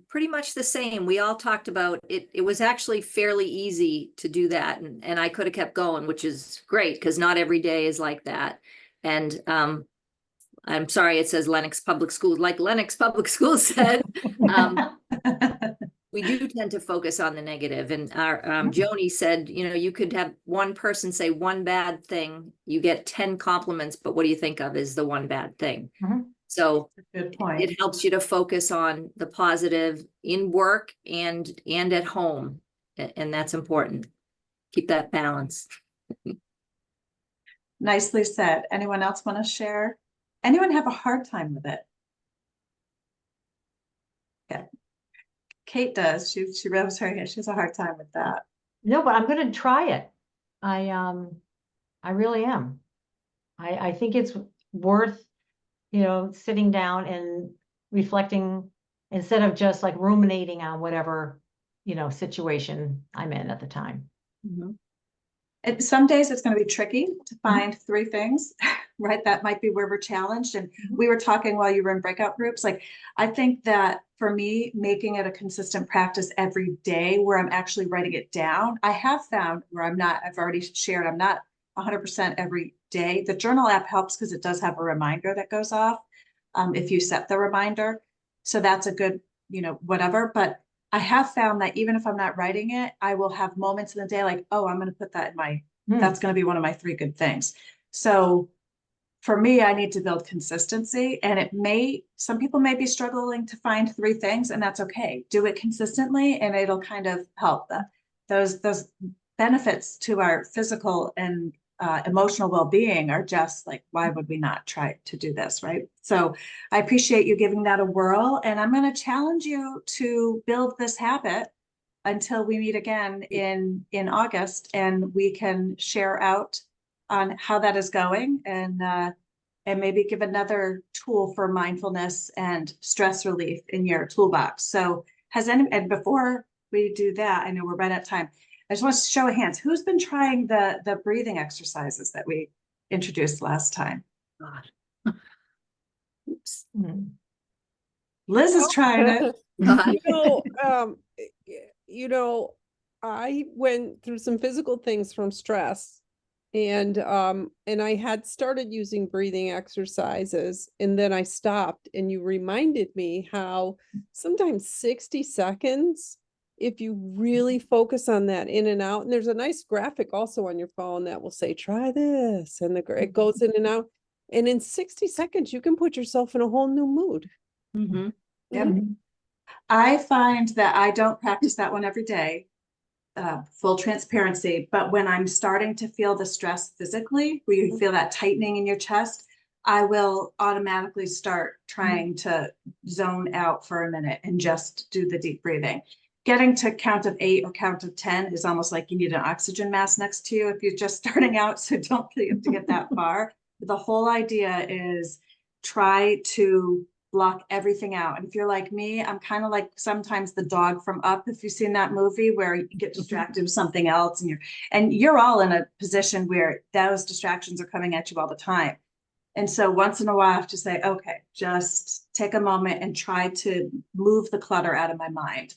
pretty much the same. We all talked about it. It was actually fairly easy to do that. And I could have kept going, which is great because not every day is like that. And I'm sorry, it says Lennox Public Schools. Like Lennox Public Schools said, we do tend to focus on the negative. And our Joni said, you know, you could have one person say one bad thing, you get 10 compliments, but what do you think of is the one bad thing? Mhm. So Good point. it helps you to focus on the positive in work and at home. And that's important. Keep that balance. Nicely said. Anyone else want to share? Anyone have a hard time with it? Yeah. Kate does. She rubs her hand. She has a hard time with that. No, but I'm gonna try it. I really am. I think it's worth, you know, sitting down and reflecting instead of just like ruminating on whatever, you know, situation I'm in at the time. Some days it's going to be tricky to find 3 things, right? That might be where we're challenged. And we were talking while you were in breakout groups. Like, I think that for me, making it a consistent practice every day where I'm actually writing it down, I have found where I've already shared, I'm not 100% every day. The journal app helps because it does have a reminder that goes off if you set the reminder. So that's a good, whatever. But I have found that even if I'm not writing it, I will have moments in the day like, oh, I'm going to put that in my, that's going to be one of my 3 good things. So for me, I need to build consistency, and some people may be struggling to find 3 things, and that's okay. Do it consistently and it'll kind of help those benefits to our physical and emotional well-being are just like, why would we not try to do this, right? So I appreciate you giving that a whirl, and I'm going to challenge you to build this habit until we meet again in August, and we can share out on how that is going, and maybe give another tool for mindfulness and stress relief in your toolbox. So and before we do that, I know we're right at time. I just want to show of hands. Who's been trying the breathing exercises that we introduced last time? God. Oops. Liz is trying it. I went through some physical things from stress, and I had started using breathing exercises, and then I stopped, and you reminded me how sometimes 60 seconds, if you really focus on that in and out, and there's a nice graphic also on your phone that will say, try this, and it goes in and out. And in 60 seconds, you can put yourself in a whole new mood. Mm-hmm. Yep. I find that I don't practice that one every day, full transparency, but when I'm starting to feel the stress physically, where you feel that tightening in your chest, I will automatically start trying to zone out for a minute and just do the deep breathing. Getting to count of 8 or count of 10 is almost like you need an oxygen mask next to you if you're just starting out, so don't have to get that far. The whole idea is try to block everything out. And if you're like me, I'm kind of like sometimes the dog from Up, if you've seen that movie, where you get distracted with something else, and you're all in a position where those distractions are coming at you all the time. And so once in a while I have to say, okay, just take a moment and try to move the clutter out of my mind.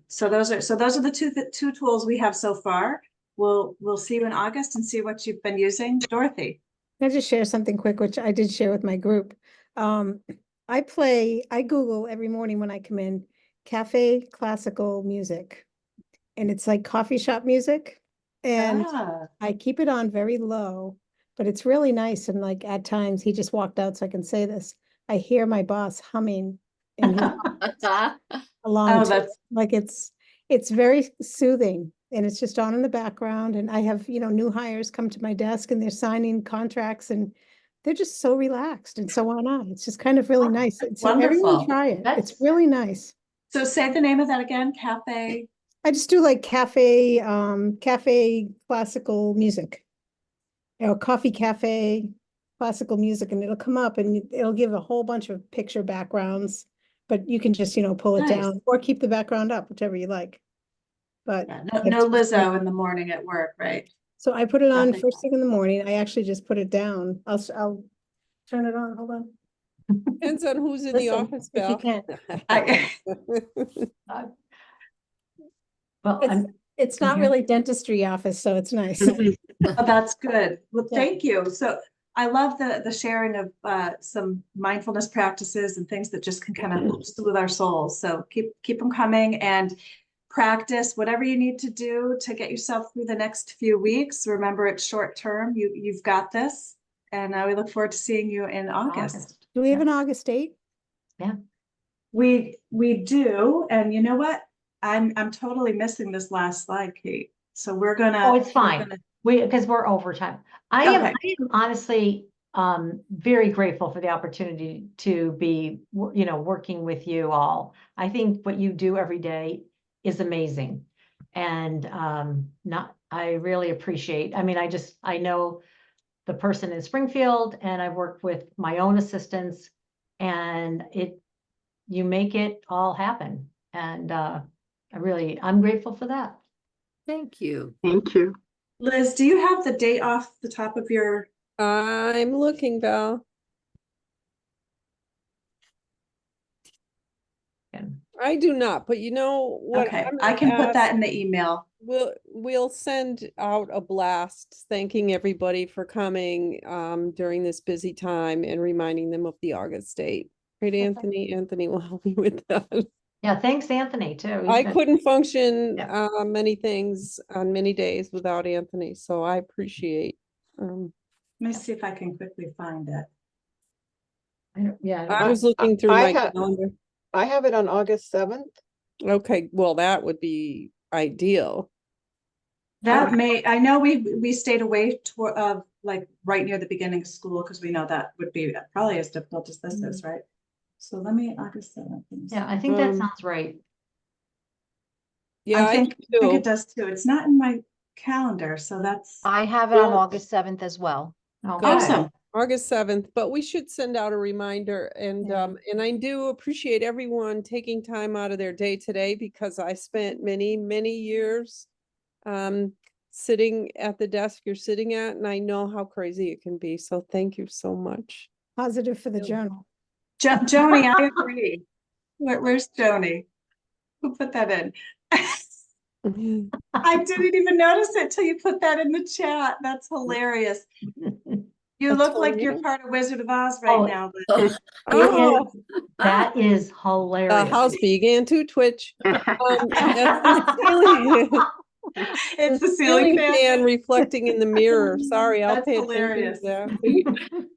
So those are the two tools we have so far. We'll see you in August and see what you've been using. Dorothy. Can I just share something quick, which I did share with my group? I Google every morning when I come in, cafe classical music. And it's like coffee shop music. And I keep it on very low, but it's really nice. And like at times, he just walked out, so I can say this. I hear my boss humming in his along. Like it's very soothing, and it's just on in the background. And I have, new hires come to my desk, and they're signing contracts, and they're just so relaxed, and so on. It's just kind of really nice. So everyone try it. It's really nice. So say the name of that again, cafe. I just do like cafe classical music. Coffee cafe classical music, and it'll come up and it'll give a whole bunch of picture backgrounds, but you can just, pull it down or keep the background up, whichever you like. But no Lizzo in the morning at work, right? So I put it on first thing in the morning. I actually just put it down. I'll turn it on. Hold on. Depends on who's in the office, if you Belle. can. Well, it's not really dentistry office, so it's nice. Oh, that's good. Well, thank you. So I love the sharing of some mindfulness practices and things that just can kind of soothe our souls. So keep them coming, and practice whatever you need to do to get yourself through the next few weeks. Remember, it's short term. You've got this, and we look forward to seeing you in August. Do we have an August date? Yeah, we do. And you know what? I'm totally missing this last slide, Kate. So we're gonna. Oh, it's fine. Because we're overtime. I am honestly very grateful for the opportunity to be, working with you all. I think what you do every day is amazing. And I really appreciate, I know the person in Springfield, and I've worked with my own assistants, and you make it all happen. And I'm grateful for that. Thank you. Thank you. Liz, do you have the date off the top of your, I'm looking, Val. And I do not, but you know what? okay, I'm I gonna can put that ask- in the email. We'll send out a blast thanking everybody for coming during this busy time and reminding them of the August date. Right, Anthony? Anthony will help me with that. yeah, thanks Anthony too. He's I been- couldn't function Yeah. many things on many days without Anthony, so I appreciate. Let me see if I can quickly find it. Yeah. I was looking through I my ha- calendar. I have it on August 7th. Okay, well, that would be ideal. That may, I know we stayed away like right near the beginning of school because we know that would be probably as difficult as this is, right? So let me, August 7th. Yeah, I think that Um, sounds right. Yeah, I think do. it does too. It's not in my calendar, so that's I have it on Well- August 7th as well. Okay. awesome. August 7th, but we should send out a reminder and Yeah. and I do appreciate everyone taking time out of their day today because I spent many, many years sitting at the desk you're sitting at, and I know how crazy it can be. So thank you so much. Positive for the Yeah. journal. Joni, I agree. Where's Joni? Who put that in? I didn't even notice it till you put that in the chat. That's hilarious. You That's look like you're hilarious. part of Wizard of Oz right Oh, now. Liz. Oh, Oh, That is the hilarious. house began to twitch. That's the ceiling. It's the Ceiling ceiling fan. fan reflecting in the mirror. Sorry, I'll That's pay attention hilarious. to that.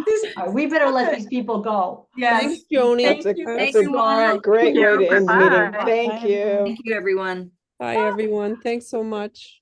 This- All right, we better let these people go. Yes. Thanks, Joni. Thank That's a, you. that's Thank a you all. great way to end the meeting. Bye. Thank Bye, you. everyone. Thank you, everyone. Hi, everyone. Thanks so much.